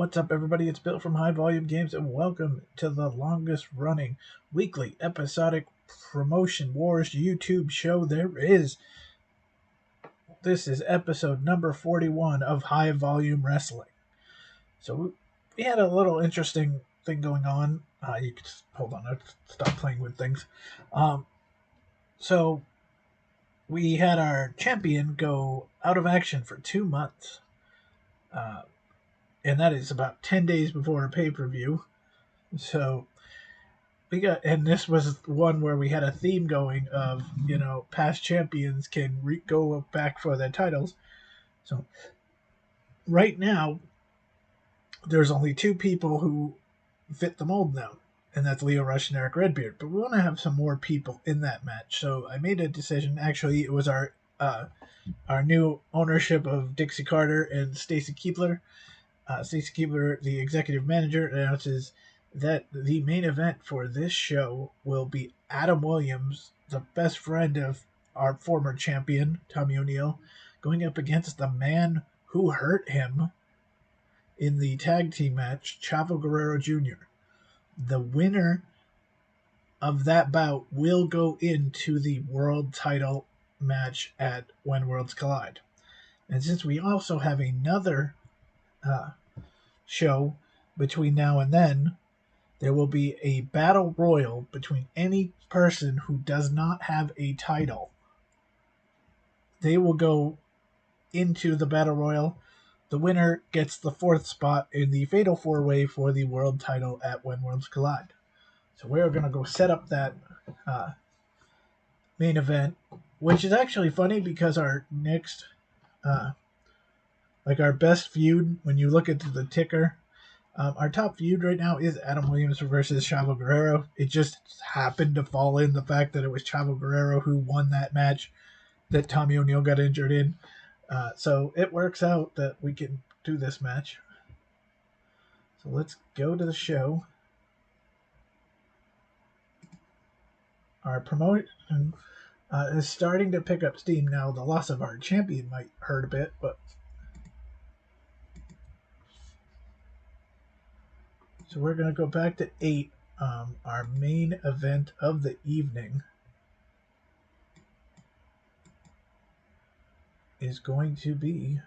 What's up, everybody? It's Bill from Hight Volume Games, and welcome to the longest running weekly episodic Promotion Wars YouTube show there is. This is episode number 41 of High Volume Wrestling. So we had a little interesting thing going on. You can hold on, I'll stop playing with things. So we had our champion go out of action for 2 months. And that is about 10 days before a pay-per-view. So we got, and this was one where we had a theme going of, past champions can go back for their titles. So right now, there's only two people who fit the mold now, and that's Leo Rush and Eric Redbeard. But we want to have some more people in that match. So I made a decision. Actually, it was our new ownership of Dixie Carter and Stacy Keebler. Stacy Keebler, the executive manager, announces that the main event for this show will be Adam Williams, the best friend of our former champion, Tommy O'Neill, going up against the man who hurt him in the tag team match, Chavo Guerrero Jr. The winner of that bout will go into the world title match at When Worlds Collide. And since we also have another show between now and then, there will be a battle royal between any person who does not have a title. They will go into the battle royal. The winner gets the fourth spot in the fatal four-way for the world title at When Worlds Collide. So we're going to go set up that main event, which is actually funny because our next, our best feud, when you look at the ticker, our top feud right now is Adam Williams versus Chavo Guerrero. It just happened to fall in the fact that it was Chavo Guerrero who won that match that Tommy O'Neill got injured in. So it works out that we can do this match. So let's go to the show. Our promotion is starting to pick up steam now. The loss of our champion might hurt a bit, but... So we're going to go back to 8, our main event of the evening is going to be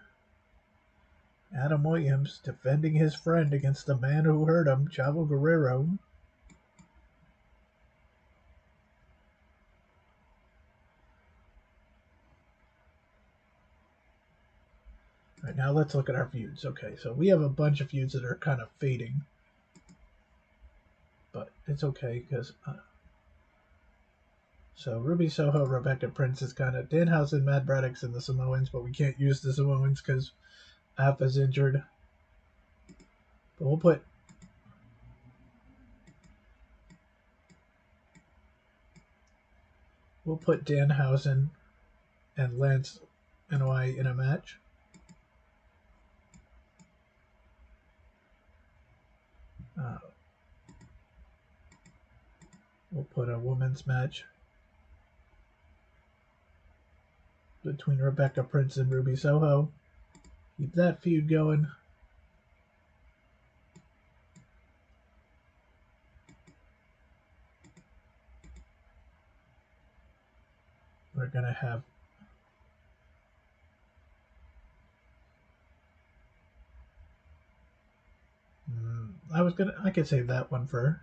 Adam Williams defending his friend against the man who hurt him, Chavo Guerrero. All right, now let's look at our feuds. Okay, so we have a bunch of feuds that are kind of fading. But it's okay because... So Ruby Soho, Rebecca Prince is kind of... Danhausen, Matt Braddock's, and the Samoans, but we can't use the Samoans because Alpha's injured. But we'll put Danhausen and Lance NY in a match. We'll put a women's match between Rebecca Prince and Ruby Soho. Keep that feud going. We're going to have I could save that one for...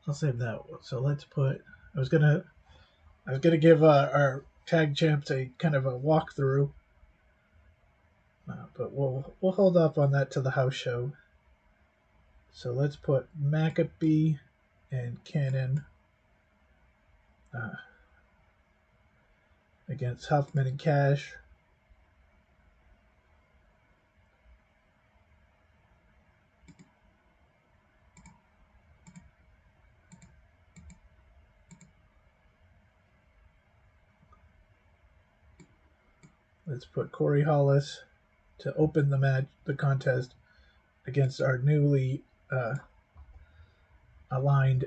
I'll save that one. So let's put... I was gonna give our tag champs a kind of a walkthrough, but we'll hold off on that to the house show. So let's put Maccabee and Cannon against Huffman and Cash. Let's put Corey Hollis to open the contest against our newly aligned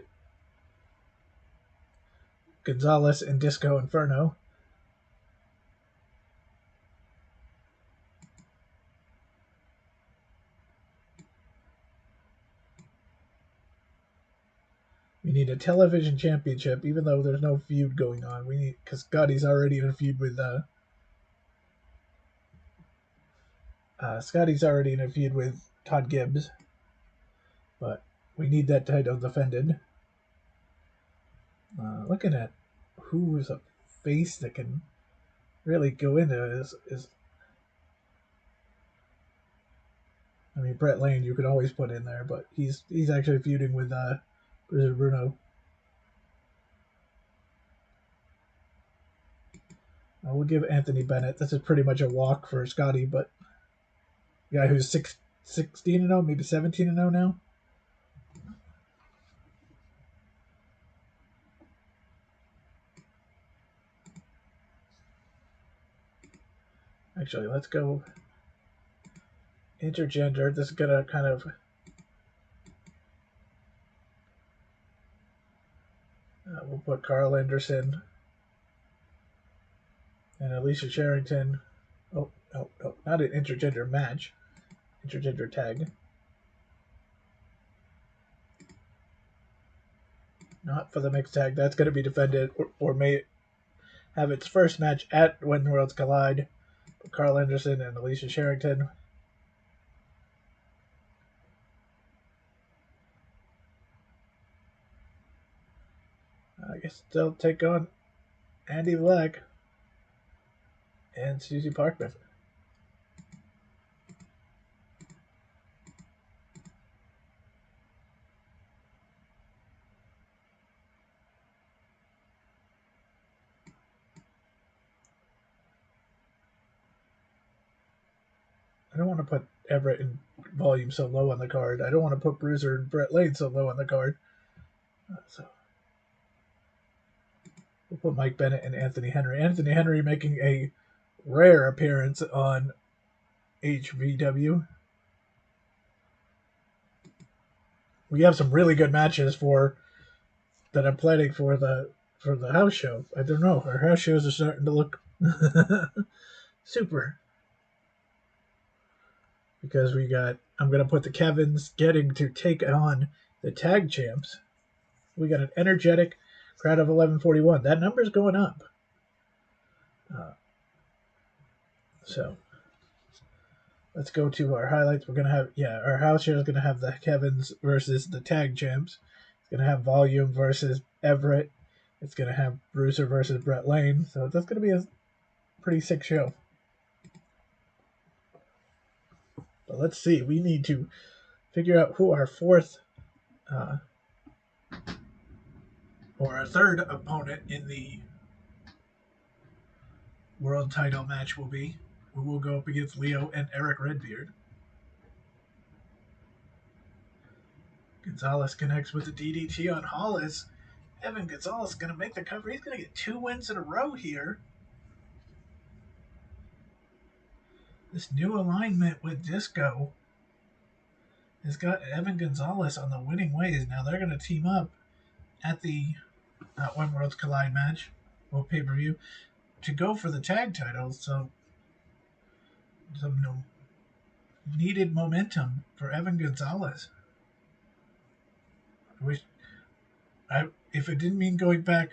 Gonzalez and Disco Inferno. need a television championship, even though there's no feud going on. We need, because Scotty's already in a feud with Todd Gibbs, but we need that title defended. Looking at who is a face that can really go into is I mean, Brett Lane you could always put in there, but he's actually feuding with Bruiser Bruno. We'll give Anthony Bennett. This is pretty much a walk for Scotty, but the guy who's 16-0, maybe 17-0 now. Actually, let's go intergender. This is gonna kind of we'll put Carl Anderson and Alicia Sherrington. Oh, no, not an intergender match. Intergender tag. Not for the mixed tag. That's going to be defended or may have its first match at When Worlds Collide. Carl Anderson and Alicia Sherrington. I guess they'll take on Andy Black and Susie Parkman. I don't want to put Everett and Volume so low on the card. I don't want to put Bruiser and Brett Lane so low on the card. So we'll put Mike Bennett and Anthony Henry. Anthony Henry making a rare appearance on HVW. We have some really good matches that I'm planning for the house show. I don't know. Our house shows are starting to look super. Because I'm going to put the Kevins getting to take on the tag champs. We got an energetic crowd of 1141. That number's going up. So let's go to our highlights. We're going to have, our house show is going to have the Kevins versus the tag champs. It's going to have Volume versus Everett. It's going to have Bruiser versus Brett Lane. So that's going to be a pretty sick show. But let's see. We need to figure out who our fourth or our third opponent in the world title match will be. We will go up against Leo and Eric Redbeard. Gonzalez connects with the DDT on Hollis. Evan Gonzalez is going to make the cover. He's going to get 2 wins in a row here. This new alignment with Disco has got Evan Gonzalez on the winning ways. Now they're going to team up at the When Worlds Collide match, or pay-per-view, to go for the tag titles. So some needed momentum for Evan Gonzalez. If it didn't mean going back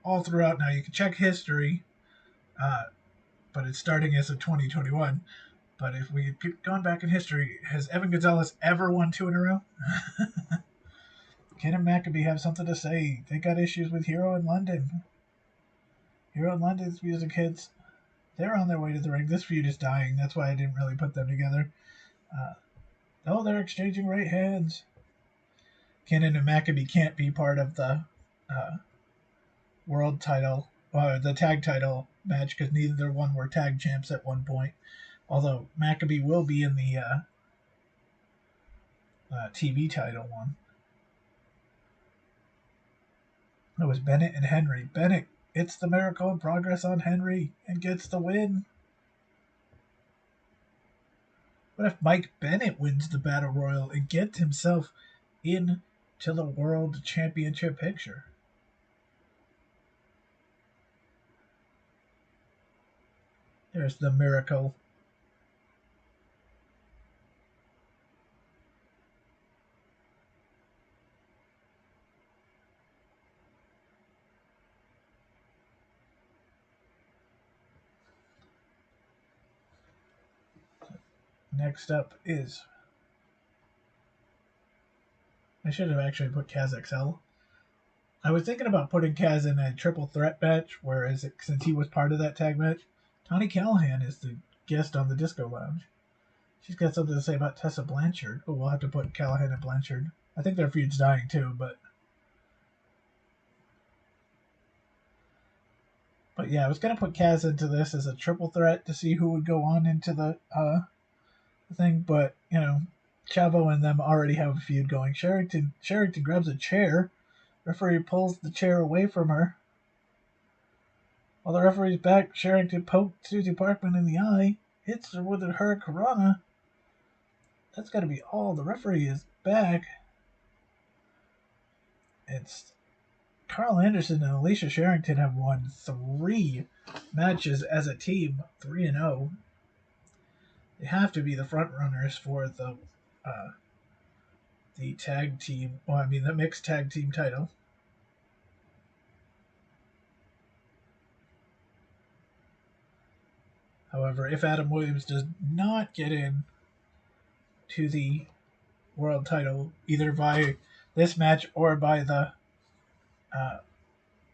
all throughout, now you can check history, but it's starting as of 2021. But if we had gone back in history, has Evan Gonzalez ever won 2 in a row? Ken and Maccabee have something to say. They got issues with Hero in London. Hero in London's music hits. They're on their way to the ring. This feud is dying. That's why I didn't really put them together. They're exchanging right hands. Kenan and Maccabee can't be part of the world title, or the tag title match, because neither one were tag champs at one point. Although Maccabee will be in the TV title one. It was Bennett and Henry. Bennett hits the Miracle in Progress on Henry and gets the win. What if Mike Bennett wins the Battle Royal and gets himself into the World Championship picture? There's the Miracle. Next up is... I should have actually put Kaz XL. I was thinking about putting Kaz in a triple threat match, whereas since he was part of that tag match, Tony Callahan is the guest on the Disco Lounge. She's got something to say about Tessa Blanchard. Oh, we'll have to put Callahan and Blanchard. I think their feud's dying too, but yeah, I was gonna put Kaz into this as a triple threat to see who would go on into the thing, but Chavo and them already have a feud going. Sherrington grabs a chair. Referee pulls the chair away from her. While the referee's back, Sherrington poked Susie Parkman in the eye, hits her with a hurricanrana. That's got to be all. The referee is back. It's Carl Anderson and Alicia Sherrington have won 3 matches as a team, 3-0. They have to be the front runners for the tag team. Well, I mean the mixed tag team title. However, if Adam Williams does not get in to the world title, either by this match or by the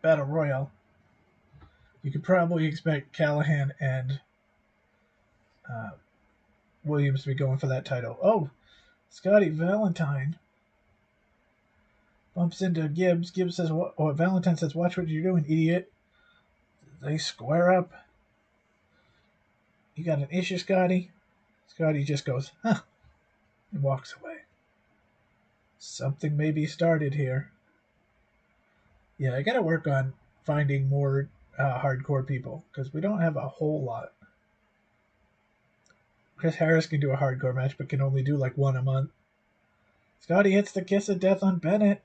Battle Royal, you could probably expect Callahan and Williams to be going for that title. Oh, Scotty Valentine bumps into Gibbs. Gibbs says, Valentine says, "Watch what you're doing, idiot." They square up. "You got an issue, Scotty?" Scotty just goes, "Huh," and walks away. Something may be started here. Yeah, I gotta work on finding more hardcore people, because we don't have a whole lot. Chris Harris can do a hardcore match, but can only do like one a month. Scotty hits the kiss of death on Bennett.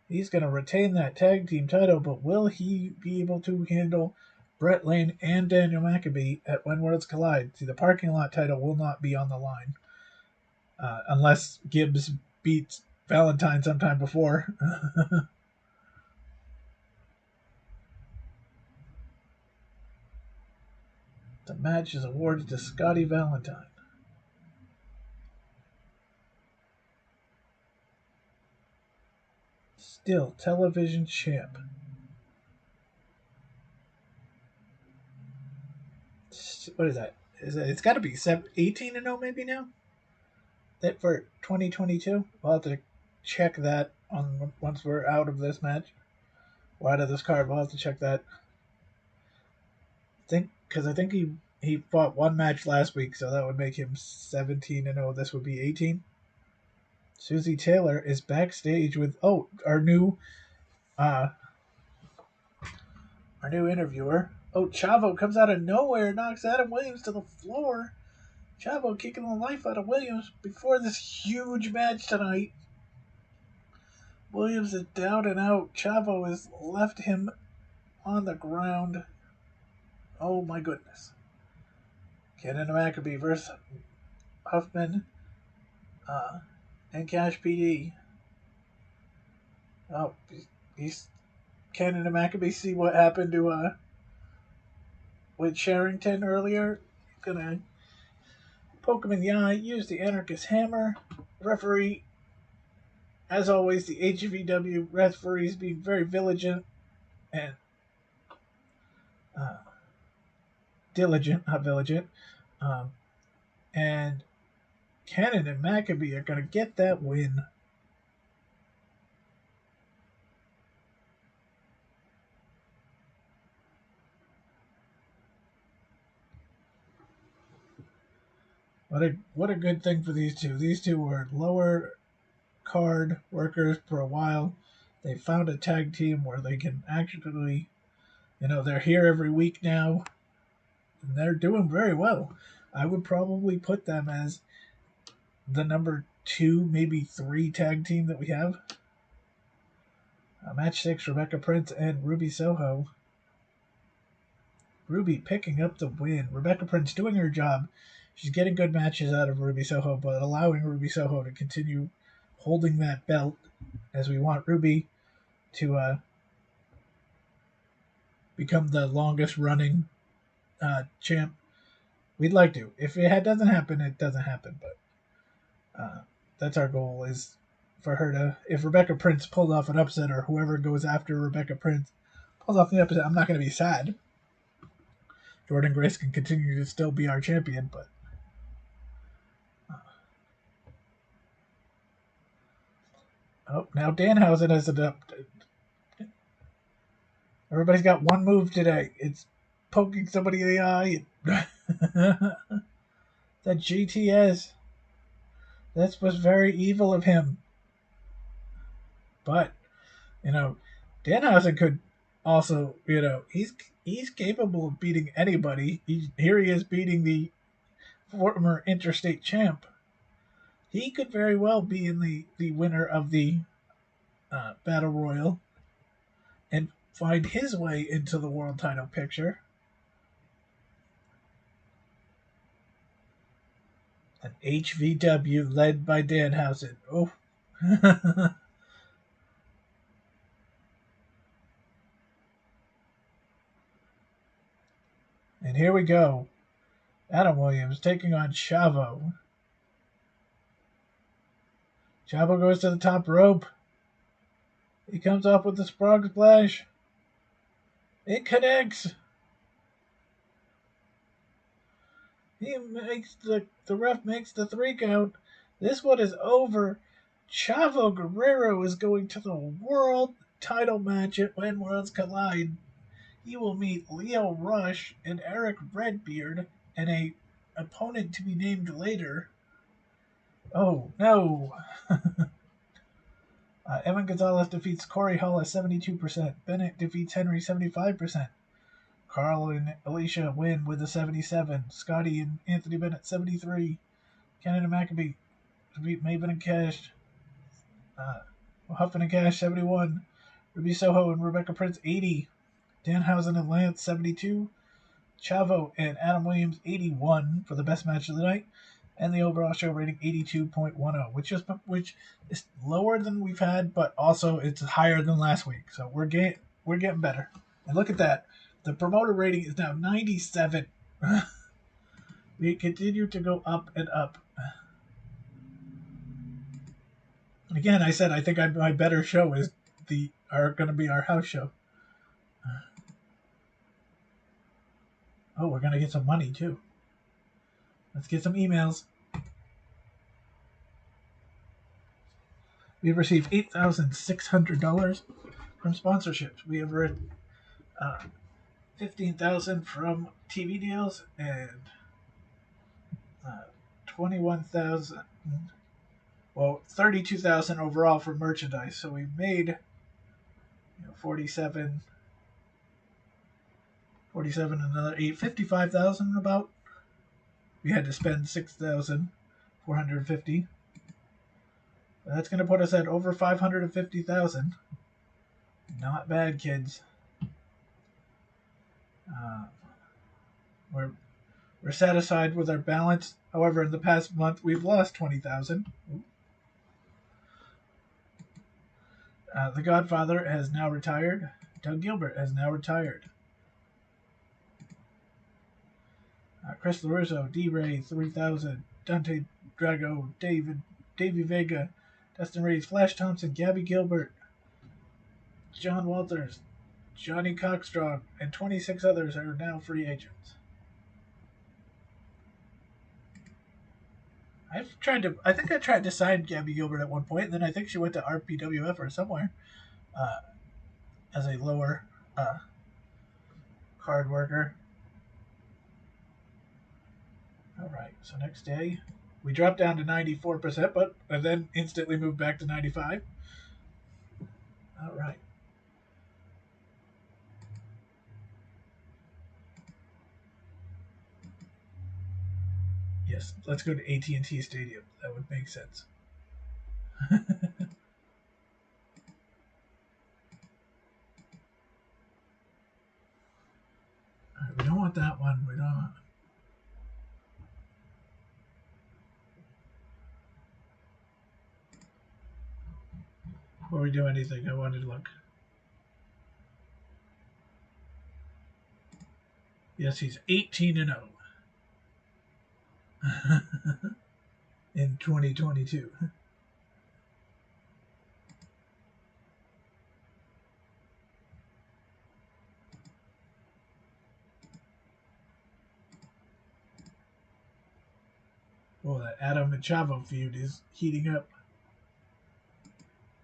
He's going to retain that tag team title, but will he be able to handle Brett Lane and Daniel McAbee at When Worlds Collide? See, the parking lot title will not be on the line. Unless Gibbs beats Valentine sometime before. The match is awarded to Scotty Valentine. Still television champ. What is that? It's got to be 18-0 maybe now? That for 2022? We'll have to check that on once we're out of this match. Or out of this card, we'll have to check that. I think he fought one match last week, so that would make him 17-0. This would be 18. Susie Taylor is backstage with our new interviewer. Chavo comes out of nowhere, knocks Adam Williams to the floor. Chavo kicking the life out of Williams before this huge match tonight. Williams is down and out. Chavo has left him on the ground. Oh my goodness. Kenan McAbee versus Huffman and Cash PD. Oh, he's Kenan and Maccabee see what happened to with Sherrington earlier. Gonna poke him in the eye, use the anarchist hammer. Referee, as always, the HVW referees being very vigilant and diligent, not vigilant. And Kenan and Maccabee are gonna get that win. What a good thing for these two. These two were lower card workers for a while. They found a tag team where they can actually, they're here every week now, and they're doing very well. I would probably put them as the number 2, maybe 3 tag team that we have. Match 6, Rebecca Prince and Ruby Soho. Ruby picking up the win. Rebecca Prince doing her job. She's getting good matches out of Ruby Soho, but allowing Ruby Soho to continue holding that belt, as we want Ruby to become the longest running champ We'd like to. If it doesn't happen, it doesn't happen. But that's our goal, is for her to, if Rebecca Prince pulls off an upset, or whoever goes after Rebecca Prince pulls off the upset, I'm not going to be sad. Jordan Grace can continue to still be our champion, but oh, now Danhausen has adopted. Everybody's got one move today. It's poking somebody in the eye. That GTS. That was very evil of him. But, you know, Danhausen could also, he's capable of beating anybody. Here he is beating the former interstate champ. He could very well be in the winner of the Battle Royal and find his way into the world title picture. An HVW led by Danhausen. Oh. And here we go. Adam Williams taking on Chavo. Chavo goes to the top rope. He comes off with the Sprog Splash. It connects. He makes the ref makes the 3 count. This one is over. Chavo Guerrero is going to the world title match at When Worlds Collide. He will meet Leo Rush and Eric Redbeard, and a opponent to be named later. Oh no! Evan Gonzalez defeats Corey Hall at 72%. Bennett defeats Henry 75%. Carl and Alicia win with a 77. Scotty and Anthony Bennett 73. Kenan and Maccabee defeat Maven and Cash. Huffman and Cash 71. Ruby Soho and Rebecca Prince 80. Danhausen and Lance 72. Chavo and Adam Williams 81 for the best match of the night. And the overall show rating 82.10, which is lower than we've had, but also it's higher than last week. So we're getting better. And look at that. The promoter rating is now 97. We continue to go up and up. And again, I said I think my better show is going to be our house show. Oh, we're going to get some money too. Let's get some emails. We've received $8,600 from sponsorships. We have earned $15,000 from TV deals and $21,000. Well, $32,000 overall for merchandise. So we made 47, another 8, $55,000 about. We had to spend $6,450. That's going to put us at over $550,000. Not bad, kids. We're satisfied with our balance. However, in the past month, we've lost $20,000. The Godfather has now retired. Doug Gilbert has now retired. Chris LaRusso, D-Ray, 3000, Dante Drago, Davey Vega, Dustin Reeves, Flash Thompson, Gabby Gilbert, John Walters, Johnny Cockstrong, and 26 others are now free agents. I think I tried to sign Gabby Gilbert at one point, and then I think she went to RPWF or somewhere as a lower card worker. All right, so next day we dropped down to 94%, but then instantly moved back to 95. All right. Yes, let's go to AT&T Stadium. That would make sense. We don't want that one. We don't. Before we do anything, I wanted to look. Yes, he's 18-0. in 2022. Well, that Adam and Chavo feud is heating up.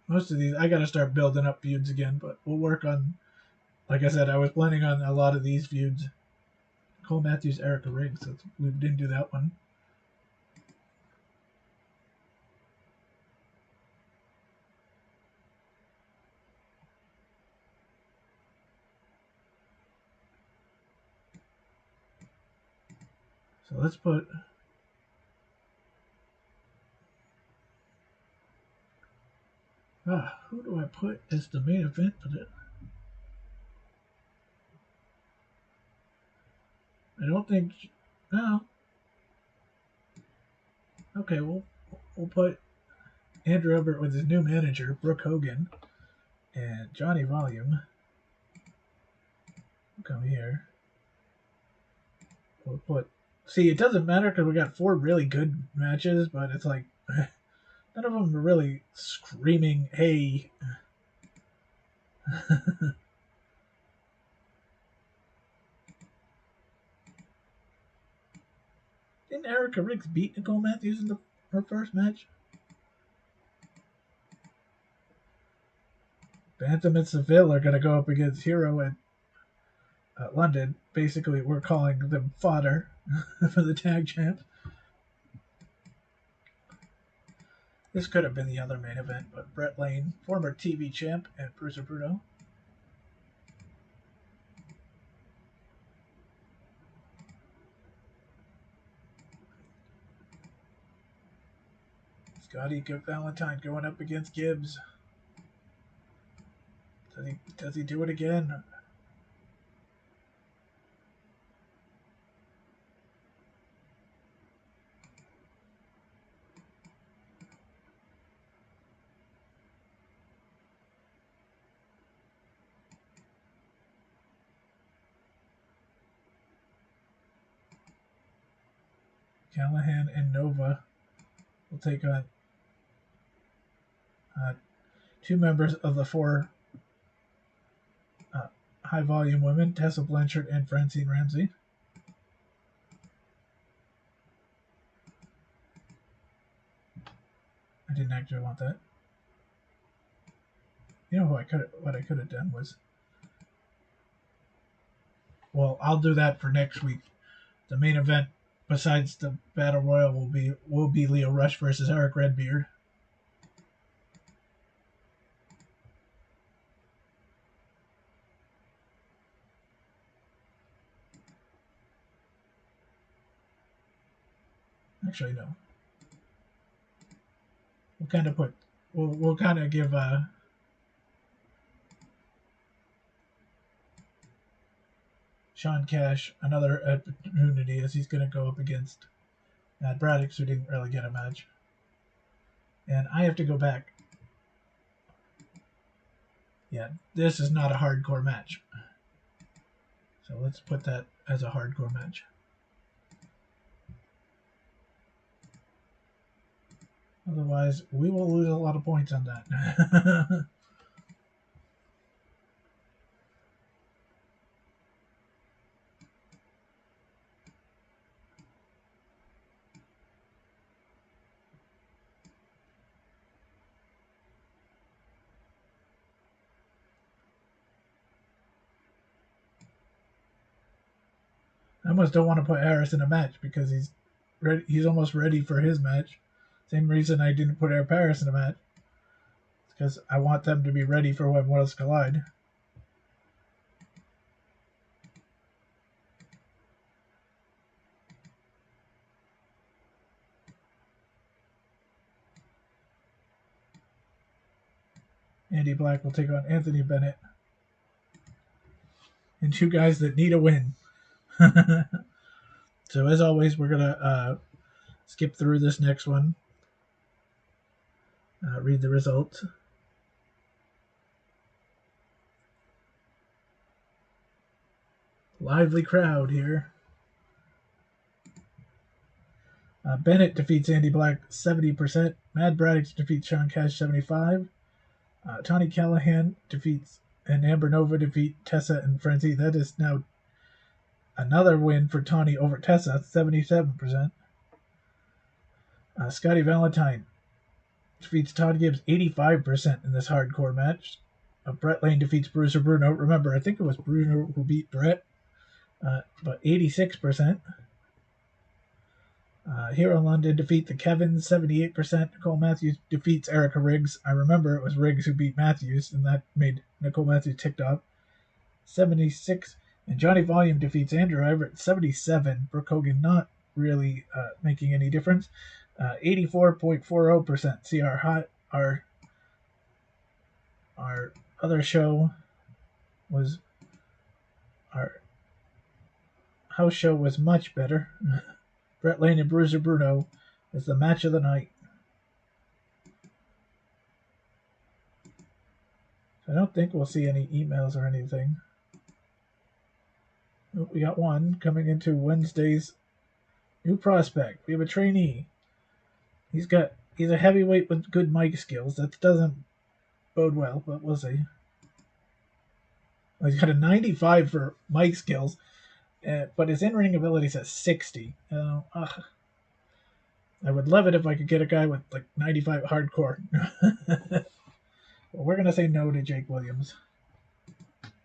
Most of these, I gotta start building up feuds again, but we'll work on. Like I said, I was planning on a lot of these feuds. Cole Matthews, Erica Riggs. We didn't do that one. So let's put. Who do I put as the main event for it? I don't think. No. Okay, we'll put Andrew Everett with his new manager, Brooke Hogan, and Johnny Volume. Come here. We'll put. See, it doesn't matter because we got 4 really good matches, but it's like none of them are really screaming, "Hey!" Didn't Erica Riggs beat Nicole Matthews in her first match? Bantam and Seville are going to go up against Hero and London. Basically, we're calling them fodder for the tag champ. This could have been the other main event, but Brett Lane, former TV champ, and Bruiser Bruno. Scotty Valentine going up against Gibbs. Does he do it again? Callahan and Nova will take on 2 members of the 4 high volume women, Tessa Blanchard and Francine Ramsey. I didn't actually want that. You know what I could have done was, well, I'll do that for next week. The main event, besides the battle royal, will be Leo Rush versus Eric Redbeard. Actually, no. We'll kind of put. We'll kind of give Sean Cash another opportunity as he's going to go up against Matt Braddock, who didn't really get a match. And I have to go back. Yeah, this is not a hardcore match. So let's put that as a hardcore match. Otherwise, we will lose a lot of points on that. I almost don't want to put Harris in a match because he's ready. He's almost ready for his match. Same reason I didn't put Air Paris in a match. Because I want them to be ready for when Worlds Collide. Andy Black will take on Anthony Bennett. And 2 guys that need a win. So as always, we're going to skip through this next one. Read the results. Lively crowd here. Bennett defeats Andy Black 70%. Mad Braddock defeats Sean Cash 75. Tawny Callahan defeats and Amber Nova defeat Tessa and Frenzy. That is now another win for Tawny over Tessa, 77%. Scotty Valentine defeats Todd Gibbs 85% in this hardcore match. Brett Lane defeats Bruiser Bruno. Remember, I think it was Bruno who beat Brett, but 86%. Hero London defeat the Kevins 78%. Nicole Matthews defeats Erica Riggs. I remember it was Riggs who beat Matthews, and that made Nicole Matthews ticked off. 76. And Johnny Volume defeats Andrew Everett 77. Brooke Hogan not really making any difference. 84.40%. See our other show was our house show was much better. Brett Lane and Bruiser Bruno is the match of the night. I don't think we'll see any emails or anything. Oh, we got one coming into Wednesday's new prospect. We have a trainee. He's a heavyweight with good mic skills. That doesn't bode well, but we'll see. He's got a 95 for mic skills, but his in-ring ability says 60. I would love it if I could get a guy with like 95 hardcore. Well, we're going to say no to Jake Williams.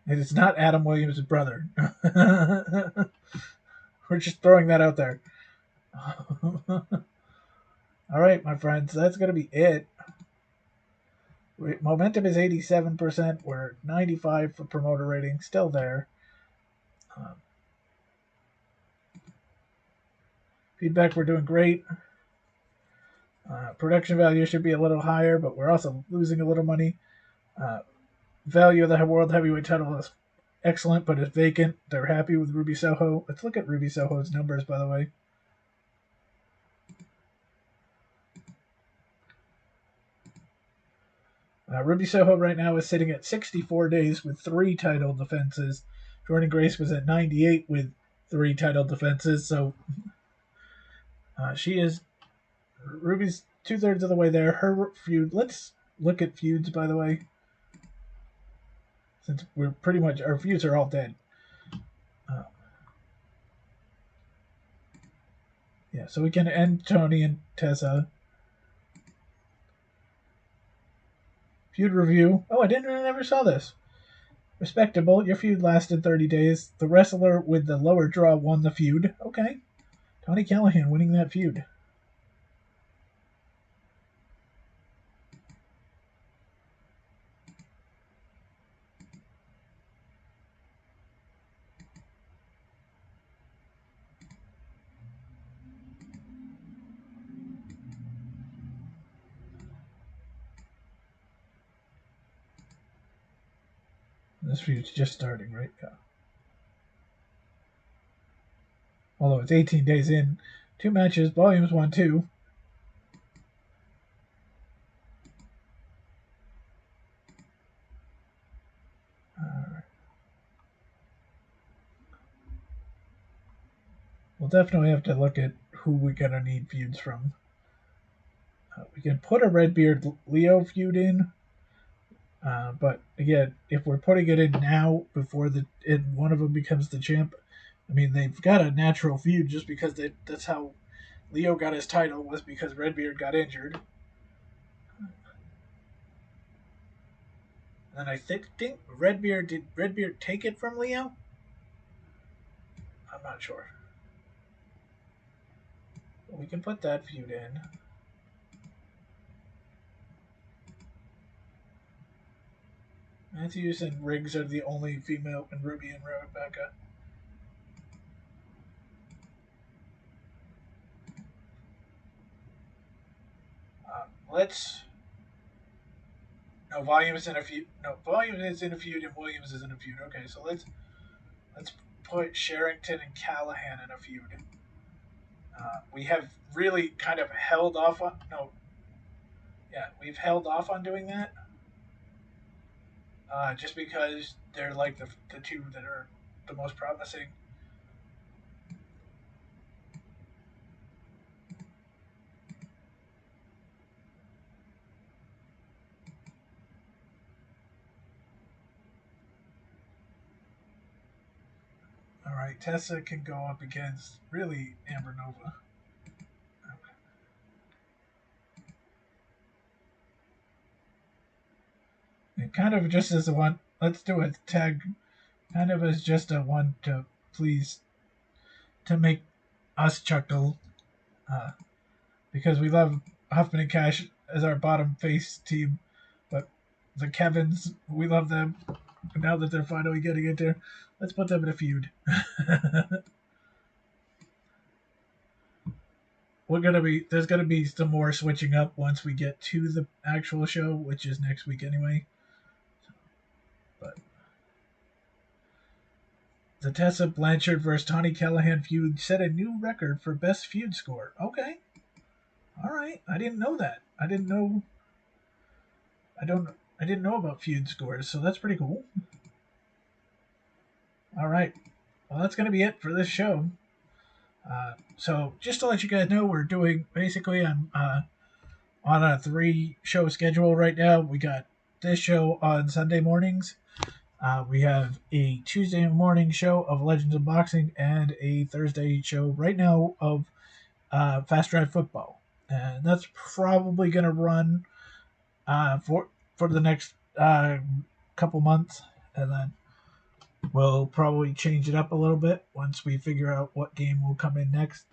It is not Adam Williams' brother. We're just throwing that out there. All right, my friends, that's going to be it. Momentum is 87%. We're 95 for promoter rating, still there. Feedback, we're doing great. Production value should be a little higher, but we're also losing a little money. Value of the world heavyweight title is excellent, but it's vacant. They're happy with Ruby Soho. Let's look at Ruby Soho's numbers, by the way. Ruby Soho right now is sitting at 64 days with 3 title defenses. Jordan Grace was at 98 with 3 title defenses, so she is Ruby's 2/3 of the way there. Her feud. Let's look at feuds, by the way, since we're pretty much our feuds are all dead. Yeah, so we can end Tony and Tessa. Feud review. Oh, I never saw this. Respectable. Your feud lasted 30 days. The wrestler with the lower draw won the feud. Okay. Tony Callahan winning that feud. This feud's just starting, right? Yeah. Although it's 18 days in. 2 matches. Volumes 1, 2. We'll definitely have to look at who we're going to need feuds from. We can put a Redbeard Leo feud in. But again, if we're putting it in now before one of them becomes the champ, I mean, they've got a natural feud just because that's how Leo got his title, was because Redbeard got injured. And I think did Redbeard take it from Leo? I'm not sure. We can put that feud in. Matthews and Riggs are the only female, and Ruby and Rebecca. Let's. No, Volume is in a feud. No, Volume is in a feud, and Williams is in a feud. Okay, so let's put Sherrington and Callahan in a feud. We have really kind of held off on. No. Yeah, we've held off on doing that. Just because they're like the two that are the most promising. Alright, Tessa can go up against, really, Amber Nova. And kind of just as a one, let's do a tag, kind of as just a one to please, to make us chuckle, uh, because we love Huffman and Cash as our bottom face team, but the Kevins, we love them. Now that they're finally getting in there, let's put them in a feud. There's gonna be some more switching up once we get to the actual show, which is next week anyway. But the Tessa Blanchard versus Tawny Callahan feud set a new record for best feud score. Okay, all right. I didn't know that. I didn't know. I don't. I didn't know about feud scores, so that's pretty cool. All right. Well, that's gonna be it for this show. So just to let you guys know, we're doing basically on a 3-show schedule right now. We got this show on Sunday mornings. We have a Tuesday morning show of Legends of Boxing and a Thursday show right now of Fast Drive Football, and that's probably going to run for the next couple months, and then we'll probably change it up a little bit once we figure out what game will come in next.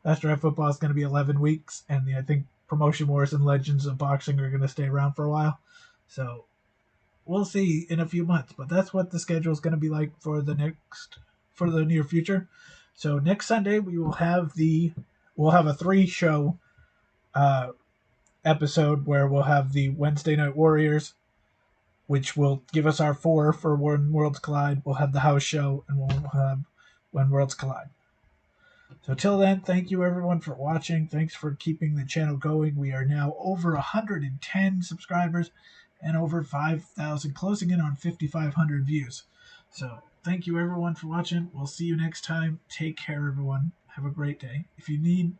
Fast Drive Football is going to be 11 weeks, and I think Promotion Wars and Legends of Boxing are going to stay around for a while. So we'll see in a few months, but that's what the schedule is going to be like for the near future. So next Sunday we'll have a 3-show episode where we'll have the Wednesday Night Warriors, which will give us our 4 for When Worlds Collide. We'll have the house show, and we'll have When Worlds Collide. So till then, thank you everyone for watching. Thanks for keeping the channel going. We are now over 110 subscribers and over 5,000, closing in on 5,500 views. So thank you everyone for watching. We'll see you next time. Take care, everyone. Have a great day. If you need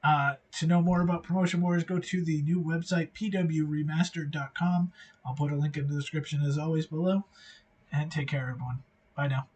to know more about Promotion Wars, go to the new website, pwremastered.com. I'll put a link in the description as always below. And take care, everyone. Bye now.